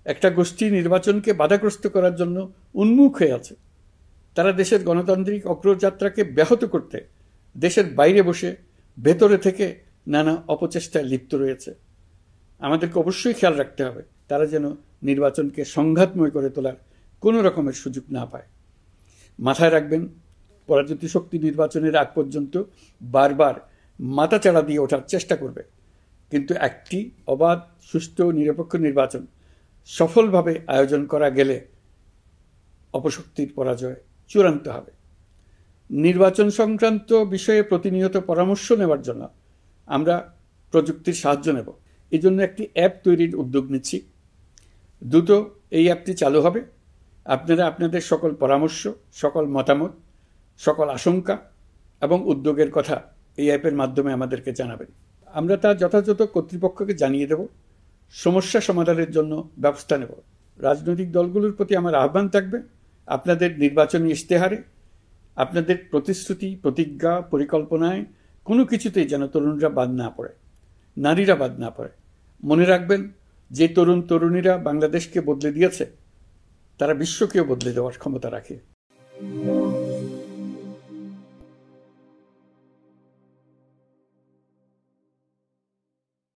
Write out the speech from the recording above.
একটা গোষ্ঠী নির্বাচনকে বাধাগ্রস্ত করার জন্য উন্মুখ হয়ে আছে। তারা দেশের গণতান্ত্রিক অগ্রযাত্রাকে ব্যাহত করতে দেশের বাইরে বসে ভেতরে থেকে নানা অপচেষ্টায় লিপ্ত রয়েছে। আমাদেরকে অবশ্যই খেয়াল রাখতে হবে তারা যেন নির্বাচনকে সংঘাতময় করে তোলার কোনো রকমের সুযোগ না পায়। মাথায় রাখবেন, পরাজিত শক্তি নির্বাচনের আগ পর্যন্ত বারবার মাথাচাড়া দিয়ে ওঠার চেষ্টা করবে, কিন্তু একটি অবাধ, সুষ্ঠু, নিরপেক্ষ নির্বাচন সফলভাবে আয়োজন করা গেলে অপশক্তির পরাজয় চূড়ান্ত হবে। নির্বাচন সংক্রান্ত বিষয়ে প্রতিনিয়ত পরামর্শ নেওয়ার জন্য আমরা প্রযুক্তির সাহায্য নেব। এই জন্য একটি অ্যাপ তৈরির উদ্যোগ নিচ্ছি। দ্রুত এই অ্যাপটি চালু হবে। আপনারা আপনাদের সকল পরামর্শ, সকল মতামত, সকল আশঙ্কা এবং উদ্যোগের কথা এই অ্যাপের মাধ্যমে আমাদেরকে জানাবেন। আমরা তা যথাযথ কর্তৃপক্ষকে জানিয়ে দেব, সমস্যা সমাধানের জন্য ব্যবস্থা নেব। রাজনৈতিক দলগুলোর প্রতি আমার আহ্বান থাকবে, আপনাদের নির্বাচনী ইশতেহারে, আপনাদের প্রতিশ্রুতি, প্রতিজ্ঞা, পরিকল্পনায় কোনো কিছুতেই যেন তরুণরা বাদ না পড়ে, নারীরা বাদ না পড়ে। মনে রাখবেন, যে তরুণ তরুণীরা বাংলাদেশকে বদলে দিয়েছে, তারা বিশ্বকেও বদলে দেওয়ার ক্ষমতা রাখে।